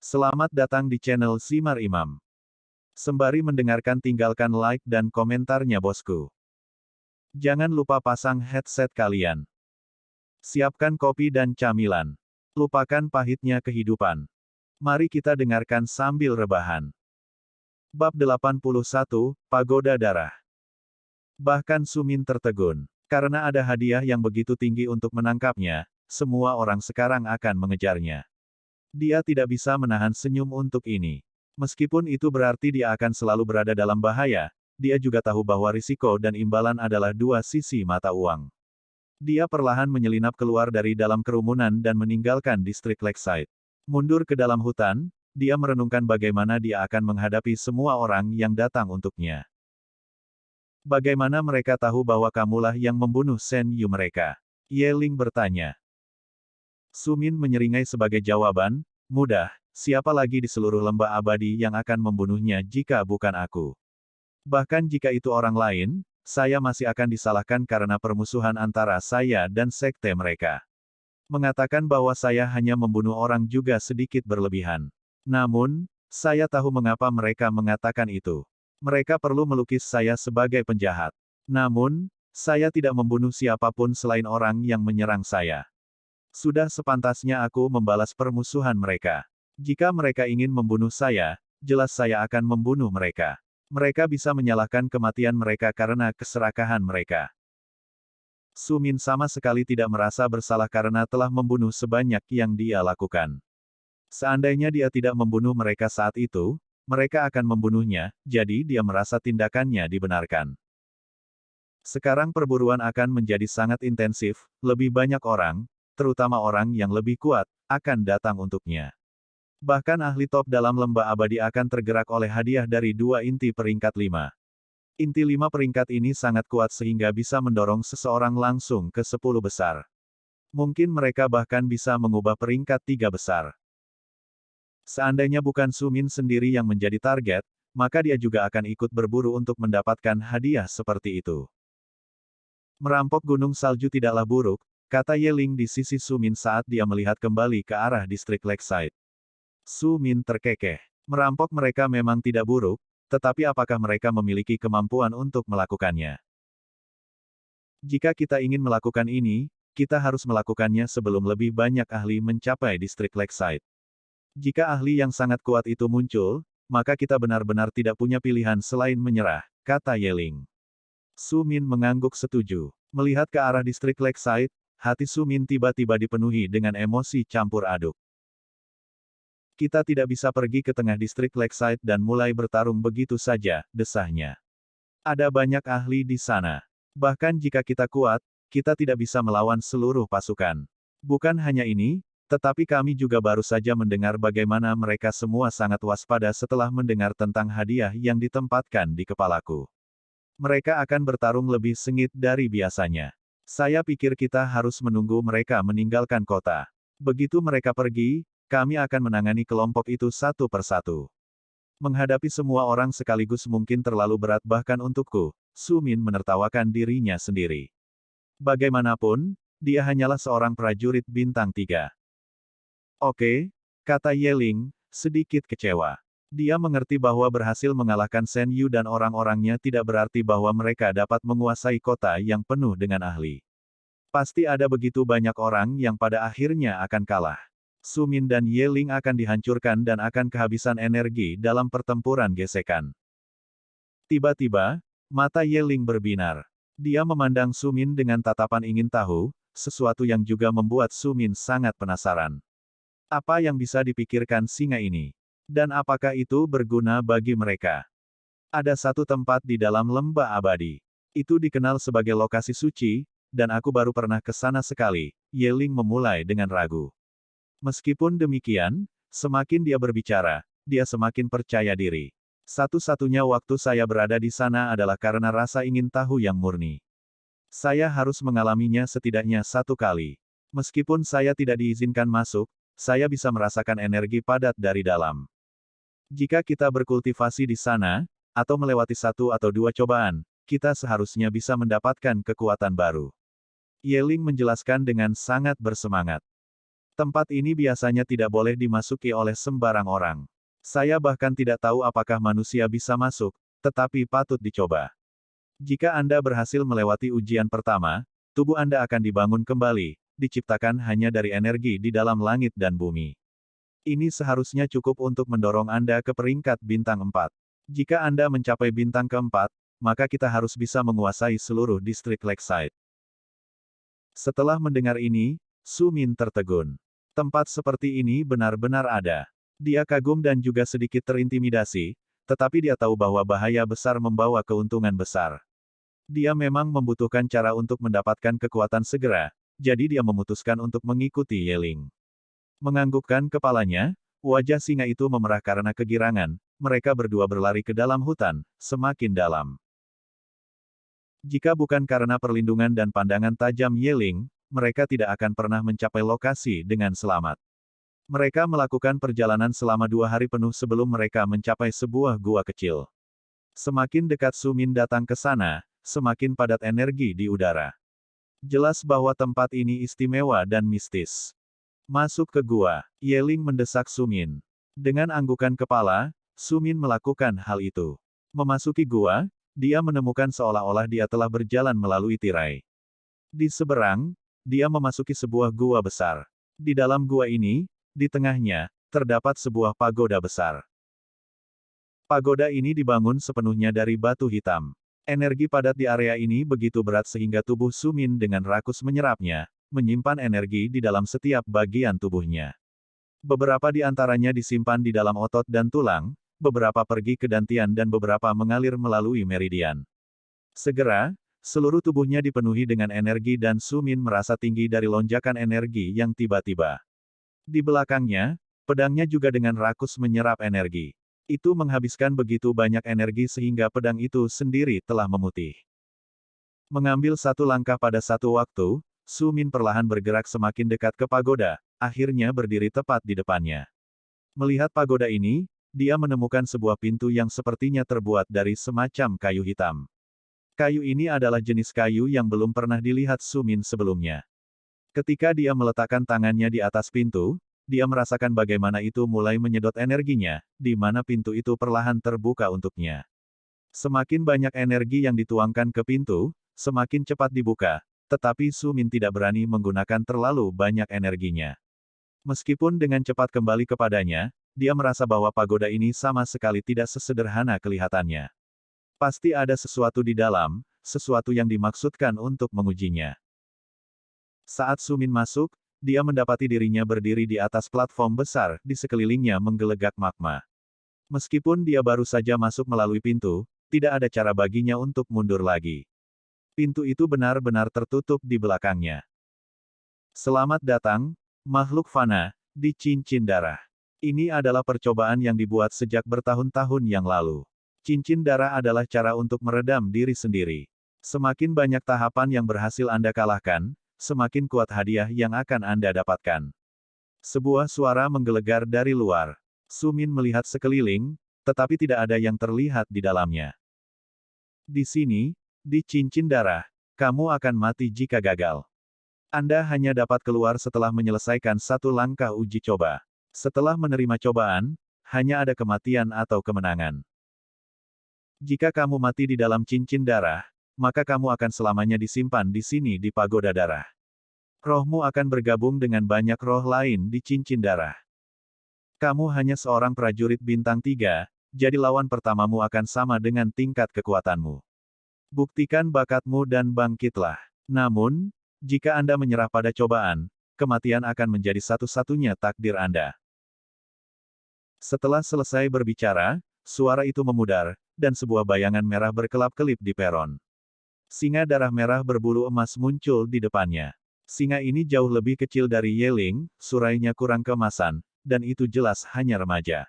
Selamat datang di channel Simar Imam. Sembari mendengarkan tinggalkan like dan komentarnya bosku. Jangan lupa pasang headset kalian. Siapkan kopi dan camilan. Lupakan pahitnya kehidupan. Mari kita dengarkan sambil rebahan. Bab 81, Pagoda Darah. Bahkan Sumin tertegun. Karena ada hadiah yang begitu tinggi untuk menangkapnya, semua orang sekarang akan mengejarnya. Dia tidak bisa menahan senyum untuk ini. Meskipun itu berarti dia akan selalu berada dalam bahaya, dia juga tahu bahwa risiko dan imbalan adalah dua sisi mata uang. Dia perlahan menyelinap keluar dari dalam kerumunan dan meninggalkan distrik Lakeside. Mundur ke dalam hutan, dia merenungkan bagaimana dia akan menghadapi semua orang yang datang untuknya. Bagaimana mereka tahu bahwa kamulah yang membunuh Shen Yu mereka? Ye Ling bertanya. Sumin menyeringai sebagai jawaban, mudah, siapa lagi di seluruh lembah abadi yang akan membunuhnya jika bukan aku. Bahkan jika itu orang lain, saya masih akan disalahkan karena permusuhan antara saya dan sekte mereka. Mengatakan bahwa saya hanya membunuh orang juga sedikit berlebihan. Namun, saya tahu mengapa mereka mengatakan itu. Mereka perlu melukis saya sebagai penjahat. Namun, saya tidak membunuh siapapun selain orang yang menyerang saya. Sudah sepantasnya aku membalas permusuhan mereka. Jika mereka ingin membunuh saya, jelas saya akan membunuh mereka. Mereka bisa menyalahkan kematian mereka karena keserakahan mereka. Sumin sama sekali tidak merasa bersalah karena telah membunuh sebanyak yang dia lakukan. Seandainya dia tidak membunuh mereka saat itu, mereka akan membunuhnya, jadi dia merasa tindakannya dibenarkan. Sekarang perburuan akan menjadi sangat intensif, lebih banyak orang, terutama orang yang lebih kuat, akan datang untuknya. Bahkan ahli top dalam lembah abadi akan tergerak oleh hadiah dari dua inti peringkat 5. Inti 5 peringkat ini sangat kuat sehingga bisa mendorong seseorang langsung ke 10 besar. Mungkin mereka bahkan bisa mengubah peringkat 3 besar. Seandainya bukan Sumin sendiri yang menjadi target, maka dia juga akan ikut berburu untuk mendapatkan hadiah seperti itu. Merampok gunung salju tidaklah buruk, kata Ye Ling di sisi Sumin saat dia melihat kembali ke arah distrik Lakeside. Sumin terkekeh. Merampok mereka memang tidak buruk, tetapi apakah mereka memiliki kemampuan untuk melakukannya? Jika kita ingin melakukan ini, kita harus melakukannya sebelum lebih banyak ahli mencapai distrik Lakeside. Jika ahli yang sangat kuat itu muncul, maka kita benar-benar tidak punya pilihan selain menyerah, kata Ye Ling. Sumin mengangguk setuju. Melihat ke arah distrik Lakeside, hati Sumin tiba-tiba dipenuhi dengan emosi campur aduk. Kita tidak bisa pergi ke tengah distrik Lakeside dan mulai bertarung begitu saja, desahnya. Ada banyak ahli di sana. Bahkan jika kita kuat, kita tidak bisa melawan seluruh pasukan. Bukan hanya ini, tetapi kami juga baru saja mendengar bagaimana mereka semua sangat waspada setelah mendengar tentang hadiah yang ditempatkan di kepalaku. Mereka akan bertarung lebih sengit dari biasanya. Saya pikir kita harus menunggu mereka meninggalkan kota. Begitu mereka pergi, kami akan menangani kelompok itu satu persatu. Menghadapi semua orang sekaligus mungkin terlalu berat bahkan untukku, Sumin menertawakan dirinya sendiri. Bagaimanapun, dia hanyalah seorang prajurit bintang 3. Oke, kata Ye Ling, sedikit kecewa. Dia mengerti bahwa berhasil mengalahkan Shen Yu dan orang-orangnya tidak berarti bahwa mereka dapat menguasai kota yang penuh dengan ahli. Pasti ada begitu banyak orang yang pada akhirnya akan kalah. Sumin dan Ye Ling akan dihancurkan dan akan kehabisan energi dalam pertempuran gesekan. Tiba-tiba, mata Ye Ling berbinar. Dia memandang Sumin dengan tatapan ingin tahu, sesuatu yang juga membuat Sumin sangat penasaran. Apa yang bisa dipikirkan singa ini? Dan apakah itu berguna bagi mereka? Ada satu tempat di dalam lembah abadi. Itu dikenal sebagai lokasi suci, dan aku baru pernah ke sana sekali. Ye Ling memulai dengan ragu. Meskipun demikian, semakin dia berbicara, dia semakin percaya diri. Satu-satunya waktu saya berada di sana adalah karena rasa ingin tahu yang murni. Saya harus mengalaminya setidaknya satu kali. Meskipun saya tidak diizinkan masuk, saya bisa merasakan energi padat dari dalam. Jika kita berkultivasi di sana, atau melewati satu atau dua cobaan, kita seharusnya bisa mendapatkan kekuatan baru. Ye Ling menjelaskan dengan sangat bersemangat. Tempat ini biasanya tidak boleh dimasuki oleh sembarang orang. Saya bahkan tidak tahu apakah manusia bisa masuk, tetapi patut dicoba. Jika Anda berhasil melewati ujian pertama, tubuh Anda akan dibangun kembali, diciptakan hanya dari energi di dalam langit dan bumi. Ini seharusnya cukup untuk mendorong Anda ke peringkat bintang 4. Jika Anda mencapai bintang keempat, maka kita harus bisa menguasai seluruh distrik Lakeside. Setelah mendengar ini, Su Min tertegun. Tempat seperti ini benar-benar ada. Dia kagum dan juga sedikit terintimidasi, tetapi dia tahu bahwa bahaya besar membawa keuntungan besar. Dia memang membutuhkan cara untuk mendapatkan kekuatan segera, jadi dia memutuskan untuk mengikuti Yeling. Menganggukkan kepalanya, wajah singa itu memerah karena kegirangan, mereka berdua berlari ke dalam hutan, semakin dalam. Jika bukan karena perlindungan dan pandangan tajam Yeling, mereka tidak akan pernah mencapai lokasi dengan selamat. Mereka melakukan perjalanan selama 2 hari penuh sebelum mereka mencapai sebuah gua kecil. Semakin dekat Su Min datang ke sana, semakin padat energi di udara. Jelas bahwa tempat ini istimewa dan mistis. Masuk ke gua, Yeling mendesak Su Min. Dengan anggukan kepala, Su Min melakukan hal itu. Memasuki gua, dia menemukan seolah-olah dia telah berjalan melalui tirai. Di seberang, dia memasuki sebuah gua besar. Di dalam gua ini, di tengahnya, terdapat sebuah pagoda besar. Pagoda ini dibangun sepenuhnya dari batu hitam. Energi padat di area ini begitu berat sehingga tubuh Su Min dengan rakus menyerapnya, menyimpan energi di dalam setiap bagian tubuhnya. Beberapa di antaranya disimpan di dalam otot dan tulang, beberapa pergi ke dantian dan beberapa mengalir melalui meridian. Segera, seluruh tubuhnya dipenuhi dengan energi dan Su Min merasa tinggi dari lonjakan energi yang tiba-tiba. Di belakangnya, pedangnya juga dengan rakus menyerap energi. Itu menghabiskan begitu banyak energi sehingga pedang itu sendiri telah memutih. Mengambil satu langkah pada satu waktu, Su Min perlahan bergerak semakin dekat ke pagoda, akhirnya berdiri tepat di depannya. Melihat pagoda ini, dia menemukan sebuah pintu yang sepertinya terbuat dari semacam kayu hitam. Kayu ini adalah jenis kayu yang belum pernah dilihat Su Min sebelumnya. Ketika dia meletakkan tangannya di atas pintu, dia merasakan bagaimana itu mulai menyedot energinya, di mana pintu itu perlahan terbuka untuknya. Semakin banyak energi yang dituangkan ke pintu, semakin cepat dibuka, tetapi Su Min tidak berani menggunakan terlalu banyak energinya. Meskipun dengan cepat kembali kepadanya, dia merasa bahwa pagoda ini sama sekali tidak sesederhana kelihatannya. Pasti ada sesuatu di dalam, sesuatu yang dimaksudkan untuk mengujinya. Saat Su Min masuk, dia mendapati dirinya berdiri di atas platform besar, di sekelilingnya menggelegak magma. Meskipun dia baru saja masuk melalui pintu, tidak ada cara baginya untuk mundur lagi. Pintu itu benar-benar tertutup di belakangnya. Selamat datang, makhluk fana, di cincin darah. Ini adalah percobaan yang dibuat sejak bertahun-tahun yang lalu. Cincin darah adalah cara untuk meredam diri sendiri. Semakin banyak tahapan yang berhasil Anda kalahkan, semakin kuat hadiah yang akan Anda dapatkan. Sebuah suara menggelegar dari luar. Su Min melihat sekeliling, tetapi tidak ada yang terlihat di dalamnya. Di sini, di cincin darah, kamu akan mati jika gagal. Anda hanya dapat keluar setelah menyelesaikan satu langkah uji coba. Setelah menerima cobaan, hanya ada kematian atau kemenangan. Jika kamu mati di dalam cincin darah, maka kamu akan selamanya disimpan di sini di pagoda darah. Rohmu akan bergabung dengan banyak roh lain di cincin darah. Kamu hanya seorang prajurit bintang 3, jadi lawan pertamamu akan sama dengan tingkat kekuatanmu. Buktikan bakatmu dan bangkitlah. Namun, jika Anda menyerah pada cobaan, kematian akan menjadi satu-satunya takdir Anda. Setelah selesai berbicara, suara itu memudar, dan sebuah bayangan merah berkelap-kelip di peron. Singa darah merah berbulu emas muncul di depannya. Singa ini jauh lebih kecil dari Yeling, surainya kurang keemasan, dan itu jelas hanya remaja.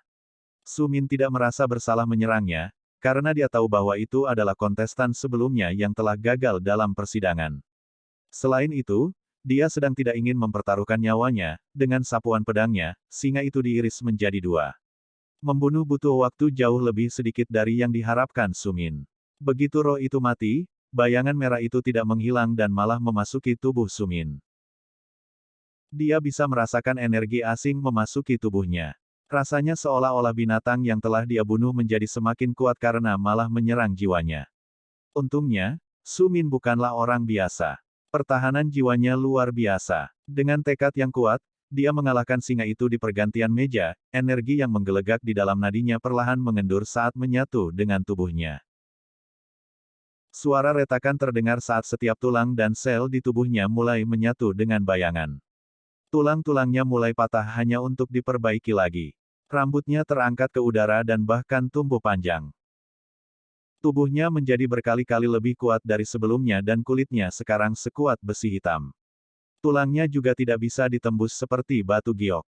Su Min tidak merasa bersalah menyerangnya, karena dia tahu bahwa itu adalah kontestan sebelumnya yang telah gagal dalam persidangan. Selain itu, dia sedang tidak ingin mempertaruhkan nyawanya, dengan sapuan pedangnya, singa itu diiris menjadi 2. Membunuh butuh waktu jauh lebih sedikit dari yang diharapkan Su Min. Begitu roh itu mati, bayangan merah itu tidak menghilang dan malah memasuki tubuh Su Min. Dia bisa merasakan energi asing memasuki tubuhnya. Rasanya seolah-olah binatang yang telah dia bunuh menjadi semakin kuat karena malah menyerang jiwanya. Untungnya, Su Min bukanlah orang biasa. Pertahanan jiwanya luar biasa. Dengan tekad yang kuat, dia mengalahkan singa itu di pergantian meja, energi yang menggelegak di dalam nadinya perlahan mengendur saat menyatu dengan tubuhnya. Suara retakan terdengar saat setiap tulang dan sel di tubuhnya mulai menyatu dengan bayangan. Tulang-tulangnya mulai patah hanya untuk diperbaiki lagi. Rambutnya terangkat ke udara dan bahkan tumbuh panjang. Tubuhnya menjadi berkali-kali lebih kuat dari sebelumnya dan kulitnya sekarang sekuat besi hitam. Tulangnya juga tidak bisa ditembus seperti batu giok.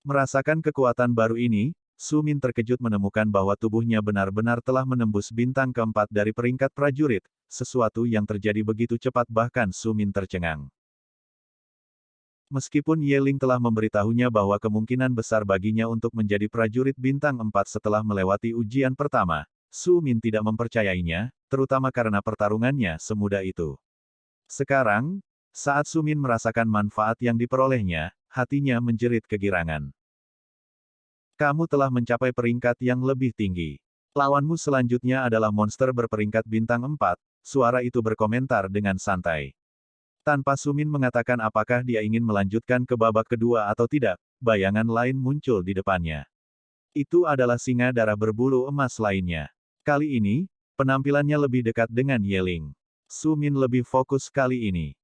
Merasakan kekuatan baru ini, Su Min terkejut menemukan bahwa tubuhnya benar-benar telah menembus bintang keempat dari peringkat prajurit, sesuatu yang terjadi begitu cepat bahkan Su Min tercengang. Meskipun Ye Ling telah memberitahunya bahwa kemungkinan besar baginya untuk menjadi prajurit bintang 4 setelah melewati ujian pertama, Su Min tidak mempercayainya, terutama karena pertarungannya semudah itu. Sekarang, saat Su Min merasakan manfaat yang diperolehnya, hatinya menjerit kegirangan. Kamu telah mencapai peringkat yang lebih tinggi. Lawanmu selanjutnya adalah monster berperingkat bintang 4, suara itu berkomentar dengan santai. Tanpa Su Min mengatakan apakah dia ingin melanjutkan ke babak kedua atau tidak, bayangan lain muncul di depannya. Itu adalah singa darah berbulu emas lainnya. Kali ini, penampilannya lebih dekat dengan Ye Ling. Su Min lebih fokus kali ini.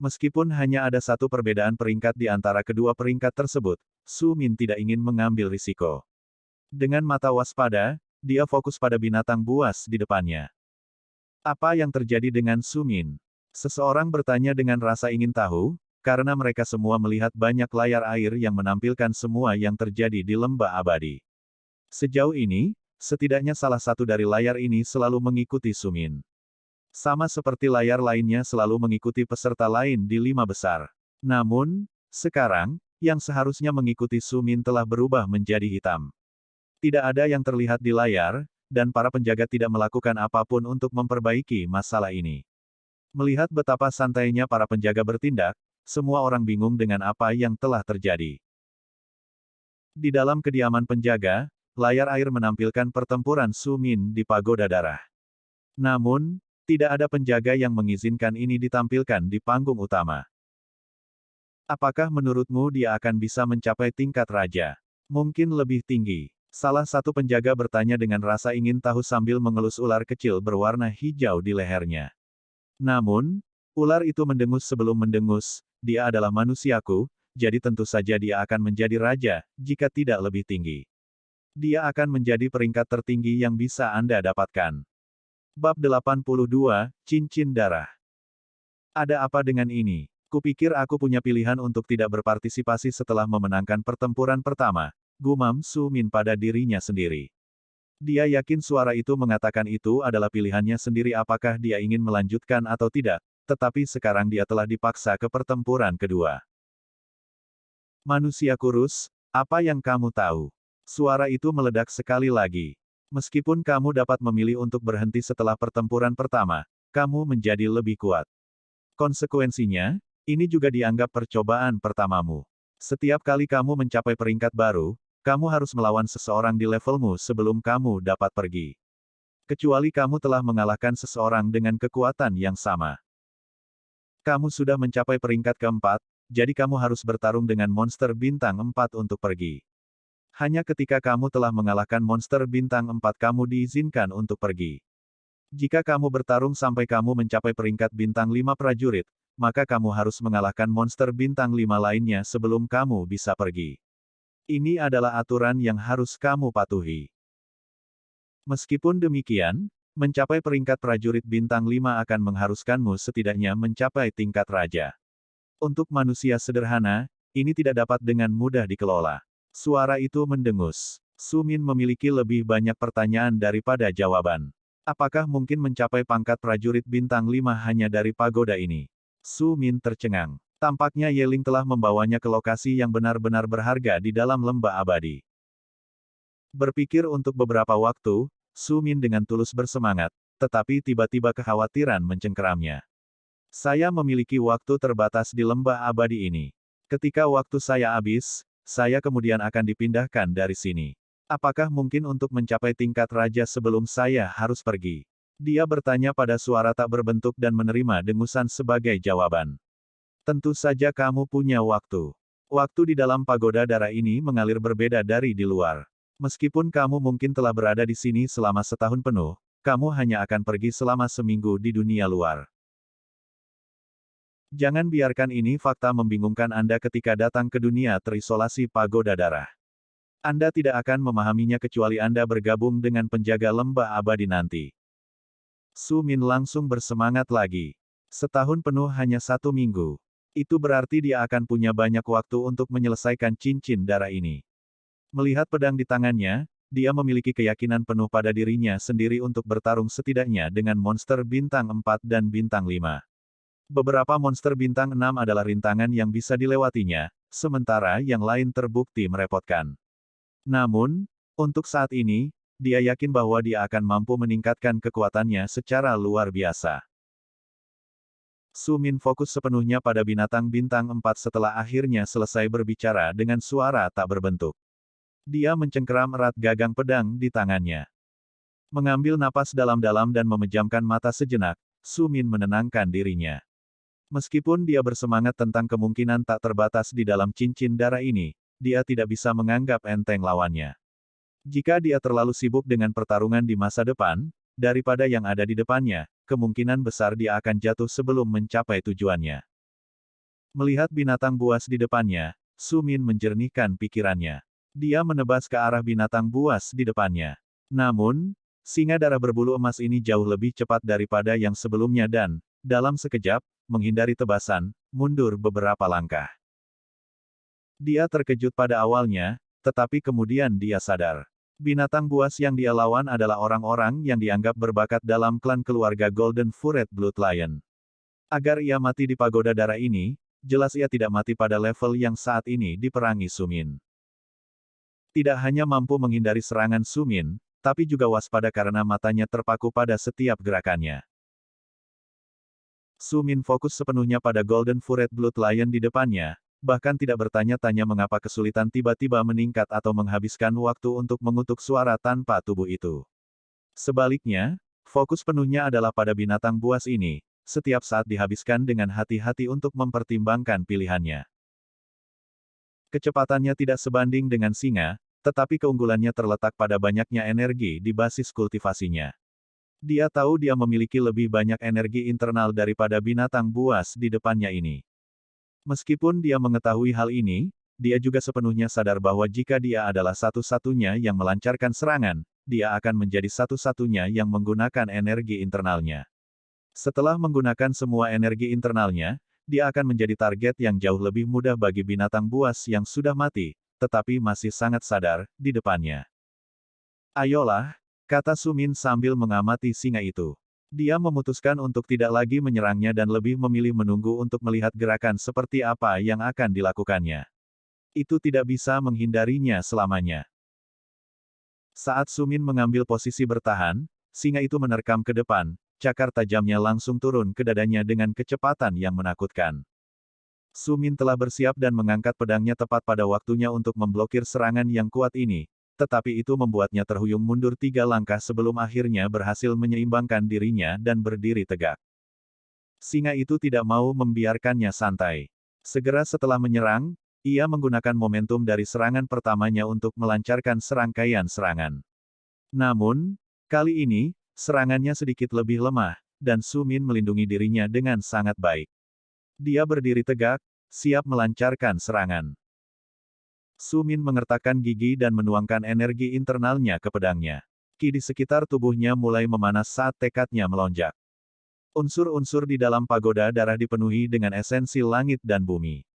Meskipun hanya ada satu perbedaan peringkat di antara kedua peringkat tersebut, Su Min tidak ingin mengambil risiko. Dengan mata waspada, dia fokus pada binatang buas di depannya. Apa yang terjadi dengan Su Min? Seseorang bertanya dengan rasa ingin tahu, karena mereka semua melihat banyak layar air yang menampilkan semua yang terjadi di lembah abadi. Sejauh ini, setidaknya salah satu dari layar ini selalu mengikuti Su Min. Sama seperti layar lainnya selalu mengikuti peserta lain di 5 besar. Namun, sekarang, yang seharusnya mengikuti Su Min telah berubah menjadi hitam. Tidak ada yang terlihat di layar, dan para penjaga tidak melakukan apapun untuk memperbaiki masalah ini. Melihat betapa santainya para penjaga bertindak, semua orang bingung dengan apa yang telah terjadi. Di dalam kediaman penjaga, layar air menampilkan pertempuran Su Min di pagoda darah. Namun, tidak ada penjaga yang mengizinkan ini ditampilkan di panggung utama. Apakah menurutmu dia akan bisa mencapai tingkat raja? Mungkin lebih tinggi. Salah satu penjaga bertanya dengan rasa ingin tahu sambil mengelus ular kecil berwarna hijau di lehernya. Namun, ular itu mendengus sebelum mendengus, dia adalah manusiaku, jadi tentu saja dia akan menjadi raja, jika tidak lebih tinggi. Dia akan menjadi peringkat tertinggi yang bisa Anda dapatkan. Bab 82, Cincin Darah. Ada apa dengan ini? Kupikir aku punya pilihan untuk tidak berpartisipasi setelah memenangkan pertempuran pertama, gumam Su Min pada dirinya sendiri. Dia yakin suara itu mengatakan itu adalah pilihannya sendiri apakah dia ingin melanjutkan atau tidak, tetapi sekarang dia telah dipaksa ke pertempuran kedua. Manusia kurus, apa yang kamu tahu? Suara itu meledak sekali lagi. Meskipun kamu dapat memilih untuk berhenti setelah pertempuran pertama, kamu menjadi lebih kuat. Konsekuensinya, ini juga dianggap percobaan pertamamu. Setiap kali kamu mencapai peringkat baru, kamu harus melawan seseorang di levelmu sebelum kamu dapat pergi. Kecuali kamu telah mengalahkan seseorang dengan kekuatan yang sama. Kamu sudah mencapai peringkat keempat, jadi kamu harus bertarung dengan monster bintang 4 untuk pergi. Hanya ketika kamu telah mengalahkan monster bintang 4 kamu diizinkan untuk pergi. Jika kamu bertarung sampai kamu mencapai peringkat bintang 5 prajurit, maka kamu harus mengalahkan monster bintang 5 lainnya sebelum kamu bisa pergi. Ini adalah aturan yang harus kamu patuhi. Meskipun demikian, mencapai peringkat prajurit bintang 5 akan mengharuskanmu setidaknya mencapai tingkat raja. Untuk manusia sederhana, ini tidak dapat dengan mudah dikelola. Suara itu mendengus. Su Min memiliki lebih banyak pertanyaan daripada jawaban. Apakah mungkin mencapai pangkat prajurit bintang 5 hanya dari pagoda ini? Su Min tercengang. Tampaknya Ye Ling telah membawanya ke lokasi yang benar-benar berharga di dalam lembah abadi. Berpikir untuk beberapa waktu, Su Min dengan tulus bersemangat, tetapi tiba-tiba kekhawatiran mencengkeramnya. Saya memiliki waktu terbatas di lembah abadi ini. Ketika waktu saya habis, saya kemudian akan dipindahkan dari sini. Apakah mungkin untuk mencapai tingkat raja sebelum saya harus pergi? Dia bertanya pada suara tak berbentuk dan menerima dengusan sebagai jawaban. Tentu saja kamu punya waktu. Waktu di dalam pagoda darah ini mengalir berbeda dari di luar. Meskipun kamu mungkin telah berada di sini selama setahun penuh, kamu hanya akan pergi selama seminggu di dunia luar. Jangan biarkan ini fakta membingungkan Anda ketika datang ke dunia terisolasi pagoda darah. Anda tidak akan memahaminya kecuali Anda bergabung dengan penjaga lembah abadi nanti. Su Min langsung bersemangat lagi. Setahun penuh hanya 1 minggu. Itu berarti dia akan punya banyak waktu untuk menyelesaikan cincin darah ini. Melihat pedang di tangannya, dia memiliki keyakinan penuh pada dirinya sendiri untuk bertarung setidaknya dengan monster bintang 4 dan bintang 5. Beberapa monster bintang 6 adalah rintangan yang bisa dilewatinya, sementara yang lain terbukti merepotkan. Namun, untuk saat ini, dia yakin bahwa dia akan mampu meningkatkan kekuatannya secara luar biasa. Su Min fokus sepenuhnya pada binatang bintang 4 setelah akhirnya selesai berbicara dengan suara tak berbentuk. Dia mencengkeram erat gagang pedang di tangannya. Mengambil napas dalam-dalam dan memejamkan mata sejenak, Su Min menenangkan dirinya. Meskipun dia bersemangat tentang kemungkinan tak terbatas di dalam cincin darah ini, dia tidak bisa menganggap enteng lawannya. Jika dia terlalu sibuk dengan pertarungan di masa depan, daripada yang ada di depannya, kemungkinan besar dia akan jatuh sebelum mencapai tujuannya. Melihat binatang buas di depannya, Su Min menjernihkan pikirannya. Dia menebas ke arah binatang buas di depannya. Namun, singa darah berbulu emas ini jauh lebih cepat daripada yang sebelumnya dan, dalam sekejap, menghindari tebasan, mundur beberapa langkah. Dia terkejut pada awalnya, tetapi kemudian dia sadar. Binatang buas yang dia lawan adalah orang-orang yang dianggap berbakat dalam klan keluarga Golden Furet Blood Lion. Agar ia mati di pagoda darah ini, jelas ia tidak mati pada level yang saat ini diperangi Su Min. Tidak hanya mampu menghindari serangan Su Min, tapi juga waspada karena matanya terpaku pada setiap gerakannya. Su Min fokus sepenuhnya pada Golden Furet Blood Lion di depannya, bahkan tidak bertanya-tanya mengapa kesulitan tiba-tiba meningkat atau menghabiskan waktu untuk mengutuk suara tanpa tubuh itu. Sebaliknya, fokus penuhnya adalah pada binatang buas ini, setiap saat dihabiskan dengan hati-hati untuk mempertimbangkan pilihannya. Kecepatannya tidak sebanding dengan singa, tetapi keunggulannya terletak pada banyaknya energi di basis kultivasinya. Dia tahu dia memiliki lebih banyak energi internal daripada binatang buas di depannya ini. Meskipun dia mengetahui hal ini, dia juga sepenuhnya sadar bahwa jika dia adalah satu-satunya yang melancarkan serangan, dia akan menjadi satu-satunya yang menggunakan energi internalnya. Setelah menggunakan semua energi internalnya, dia akan menjadi target yang jauh lebih mudah bagi binatang buas yang sudah mati, tetapi masih sangat sadar, di depannya. Ayolah, kata Su Min sambil mengamati singa itu. Dia memutuskan untuk tidak lagi menyerangnya dan lebih memilih menunggu untuk melihat gerakan seperti apa yang akan dilakukannya. Itu tidak bisa menghindarinya selamanya. Saat Su Min mengambil posisi bertahan, singa itu menerkam ke depan, cakar tajamnya langsung turun ke dadanya dengan kecepatan yang menakutkan. Su Min telah bersiap dan mengangkat pedangnya tepat pada waktunya untuk memblokir serangan yang kuat ini, tetapi itu membuatnya terhuyung mundur 3 langkah sebelum akhirnya berhasil menyeimbangkan dirinya dan berdiri tegak. Singa itu tidak mau membiarkannya santai. Segera setelah menyerang, ia menggunakan momentum dari serangan pertamanya untuk melancarkan serangkaian serangan. Namun, kali ini, serangannya sedikit lebih lemah, dan Su Min melindungi dirinya dengan sangat baik. Dia berdiri tegak, siap melancarkan serangan. Su Min mengertakkan gigi dan menuangkan energi internalnya ke pedangnya. Ki di sekitar tubuhnya mulai memanas saat tekadnya melonjak. Unsur-unsur di dalam pagoda darah dipenuhi dengan esensi langit dan bumi.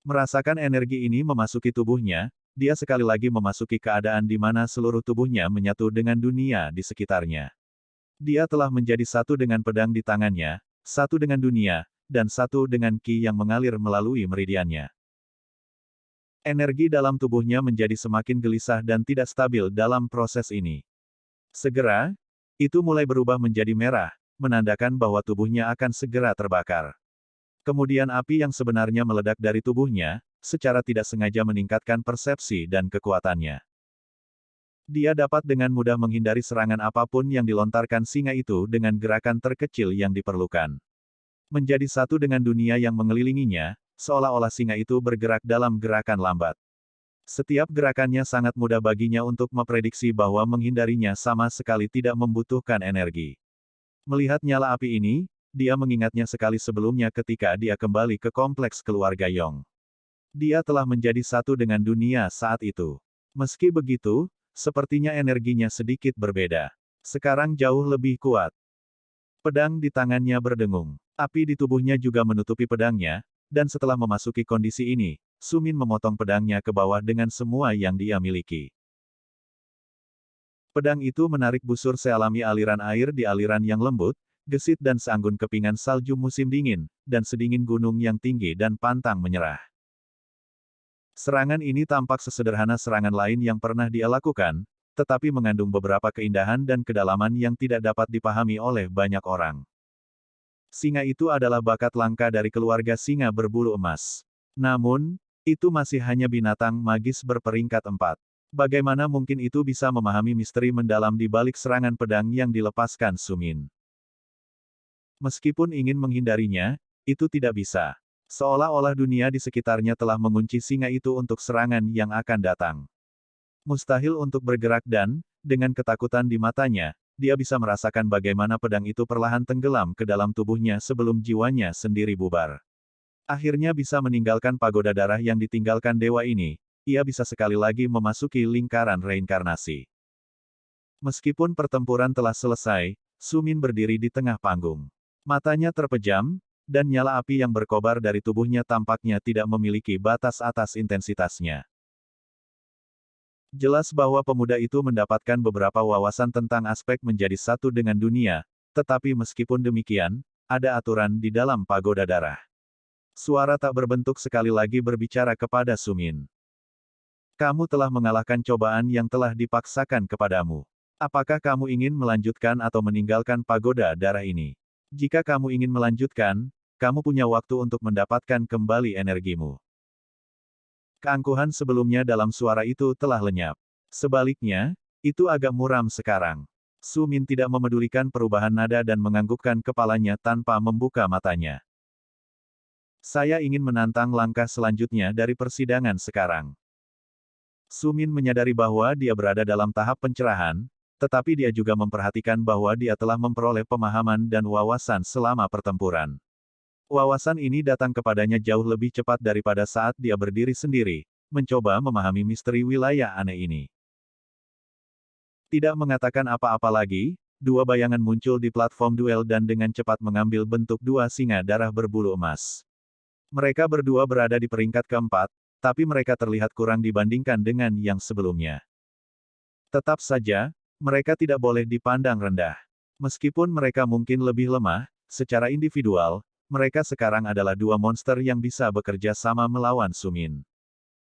Merasakan energi ini memasuki tubuhnya, dia sekali lagi memasuki keadaan di mana seluruh tubuhnya menyatu dengan dunia di sekitarnya. Dia telah menjadi satu dengan pedang di tangannya, satu dengan dunia, dan satu dengan ki yang mengalir melalui meridiannya. Energi dalam tubuhnya menjadi semakin gelisah dan tidak stabil dalam proses ini. Segera, itu mulai berubah menjadi merah, menandakan bahwa tubuhnya akan segera terbakar. Kemudian api yang sebenarnya meledak dari tubuhnya, secara tidak sengaja meningkatkan persepsi dan kekuatannya. Dia dapat dengan mudah menghindari serangan apapun yang dilontarkan singa itu dengan gerakan terkecil yang diperlukan. Menjadi satu dengan dunia yang mengelilinginya, seolah-olah singa itu bergerak dalam gerakan lambat. Setiap gerakannya sangat mudah baginya untuk memprediksi bahwa menghindarinya sama sekali tidak membutuhkan energi. Melihat nyala api ini, dia mengingatnya sekali sebelumnya ketika dia kembali ke kompleks keluarga Yong. Dia telah menjadi satu dengan dunia saat itu. Meski begitu, sepertinya energinya sedikit berbeda. Sekarang jauh lebih kuat. Pedang di tangannya berdengung. Api di tubuhnya juga menutupi pedangnya, dan setelah memasuki kondisi ini, Su Min memotong pedangnya ke bawah dengan semua yang dia miliki. Pedang itu menarik busur sealami aliran air di aliran yang lembut, gesit dan seanggun kepingan salju musim dingin, dan sedingin gunung yang tinggi dan pantang menyerah. Serangan ini tampak sesederhana serangan lain yang pernah dia lakukan, tetapi mengandung beberapa keindahan dan kedalaman yang tidak dapat dipahami oleh banyak orang. Singa itu adalah bakat langka dari keluarga singa berbulu emas. Namun, itu masih hanya binatang magis berperingkat 4. Bagaimana mungkin itu bisa memahami misteri mendalam di balik serangan pedang yang dilepaskan Su Min? Meskipun ingin menghindarinya, itu tidak bisa. Seolah-olah dunia di sekitarnya telah mengunci singa itu untuk serangan yang akan datang. Mustahil untuk bergerak dan, dengan ketakutan di matanya, dia bisa merasakan bagaimana pedang itu perlahan tenggelam ke dalam tubuhnya sebelum jiwanya sendiri bubar. Akhirnya bisa meninggalkan pagoda darah yang ditinggalkan dewa ini, ia bisa sekali lagi memasuki lingkaran reinkarnasi. Meskipun pertempuran telah selesai, Su Min berdiri di tengah panggung. Matanya terpejam, dan nyala api yang berkobar dari tubuhnya tampaknya tidak memiliki batas atas intensitasnya. Jelas bahwa pemuda itu mendapatkan beberapa wawasan tentang aspek menjadi satu dengan dunia, tetapi meskipun demikian, ada aturan di dalam pagoda darah. Suara tak berbentuk sekali lagi berbicara kepada Su Min. Kamu telah mengalahkan cobaan yang telah dipaksakan kepadamu. Apakah kamu ingin melanjutkan atau meninggalkan pagoda darah ini? Jika kamu ingin melanjutkan, kamu punya waktu untuk mendapatkan kembali energimu. Keangkuhan sebelumnya dalam suara itu telah lenyap. Sebaliknya, itu agak muram sekarang. Su Min tidak memedulikan perubahan nada dan menganggukkan kepalanya tanpa membuka matanya. Saya ingin menantang langkah selanjutnya dari persidangan sekarang. Su Min menyadari bahwa dia berada dalam tahap pencerahan, tetapi dia juga memperhatikan bahwa dia telah memperoleh pemahaman dan wawasan selama pertempuran. Wawasan ini datang kepadanya jauh lebih cepat daripada saat dia berdiri sendiri, mencoba memahami misteri wilayah aneh ini. Tidak mengatakan apa-apa lagi, dua bayangan muncul di platform duel dan dengan cepat mengambil bentuk dua singa darah berbulu emas. Mereka berdua berada di peringkat keempat, tapi mereka terlihat kurang dibandingkan dengan yang sebelumnya. Tetap saja, mereka tidak boleh dipandang rendah. Meskipun mereka mungkin lebih lemah, secara individual, mereka sekarang adalah dua monster yang bisa bekerja sama melawan Su Min.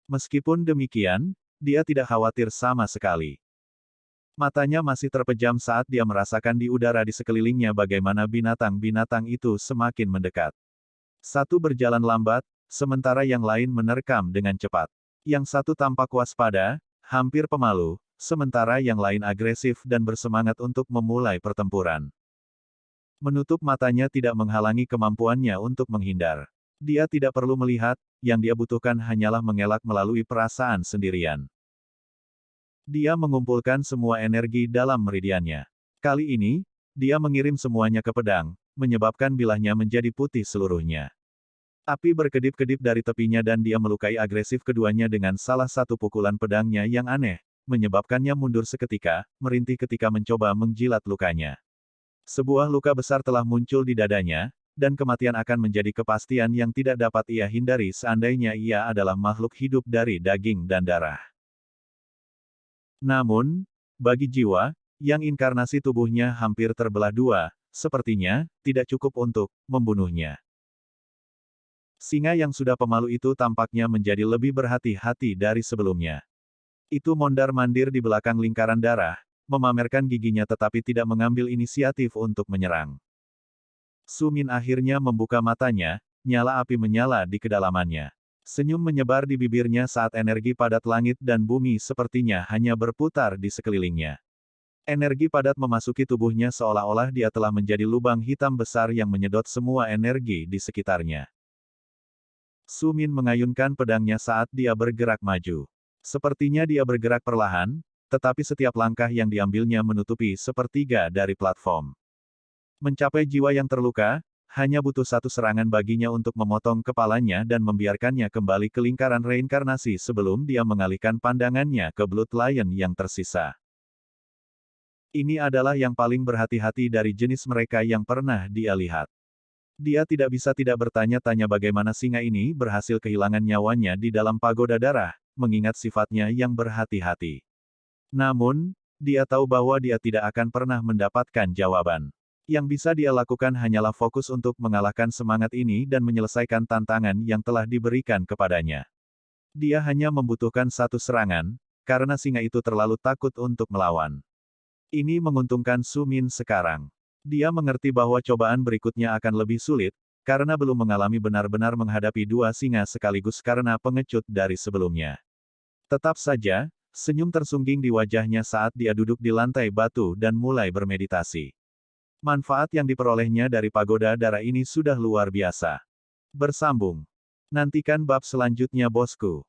Meskipun demikian, dia tidak khawatir sama sekali. Matanya masih terpejam saat dia merasakan di udara di sekelilingnya bagaimana binatang-binatang itu semakin mendekat. Satu berjalan lambat, sementara yang lain menerkam dengan cepat. Yang satu tampak waspada, hampir pemalu, sementara yang lain agresif dan bersemangat untuk memulai pertempuran. Menutup matanya tidak menghalangi kemampuannya untuk menghindar. Dia tidak perlu melihat, yang dia butuhkan hanyalah mengelak melalui perasaan sendirian. Dia mengumpulkan semua energi dalam meridiannya. Kali ini, dia mengirim semuanya ke pedang, menyebabkan bilahnya menjadi putih seluruhnya. Api berkedip-kedip dari tepinya dan dia melukai agresif keduanya dengan salah satu pukulan pedangnya yang aneh, menyebabkannya mundur seketika, merintih ketika mencoba menjilat lukanya. Sebuah luka besar telah muncul di dadanya, dan kematian akan menjadi kepastian yang tidak dapat ia hindari seandainya ia adalah makhluk hidup dari daging dan darah. Namun, bagi jiwa, yang inkarnasi tubuhnya hampir terbelah dua, sepertinya, tidak cukup untuk membunuhnya. Singa yang sudah pemalu itu tampaknya menjadi lebih berhati-hati dari sebelumnya. Itu mondar-mandir di belakang lingkaran darah, memamerkan giginya tetapi tidak mengambil inisiatif untuk menyerang. Su Min akhirnya membuka matanya, nyala api menyala di kedalamannya. Senyum menyebar di bibirnya saat energi padat langit dan bumi sepertinya hanya berputar di sekelilingnya. Energi padat memasuki tubuhnya seolah-olah dia telah menjadi lubang hitam besar yang menyedot semua energi di sekitarnya. Su Min mengayunkan pedangnya saat dia bergerak maju. Sepertinya dia bergerak perlahan, tetapi setiap langkah yang diambilnya menutupi sepertiga dari platform. Mencapai jiwa yang terluka, hanya butuh satu serangan baginya untuk memotong kepalanya dan membiarkannya kembali ke lingkaran reinkarnasi sebelum dia mengalihkan pandangannya ke Blood Lion yang tersisa. Ini adalah yang paling berhati-hati dari jenis mereka yang pernah dia lihat. Dia tidak bisa tidak bertanya-tanya bagaimana singa ini berhasil kehilangan nyawanya di dalam pagoda darah, mengingat sifatnya yang berhati-hati. Namun, dia tahu bahwa dia tidak akan pernah mendapatkan jawaban. Yang bisa dia lakukan hanyalah fokus untuk mengalahkan semangat ini dan menyelesaikan tantangan yang telah diberikan kepadanya. Dia hanya membutuhkan satu serangan, karena singa itu terlalu takut untuk melawan. Ini menguntungkan Su Min sekarang. Dia mengerti bahwa cobaan berikutnya akan lebih sulit, karena belum mengalami benar-benar menghadapi dua singa sekaligus karena pengecut dari sebelumnya. Tetap saja, senyum tersungging di wajahnya saat dia duduk di lantai batu dan mulai bermeditasi. Manfaat yang diperolehnya dari pagoda darah ini sudah luar biasa. Bersambung. Nantikan bab selanjutnya bosku.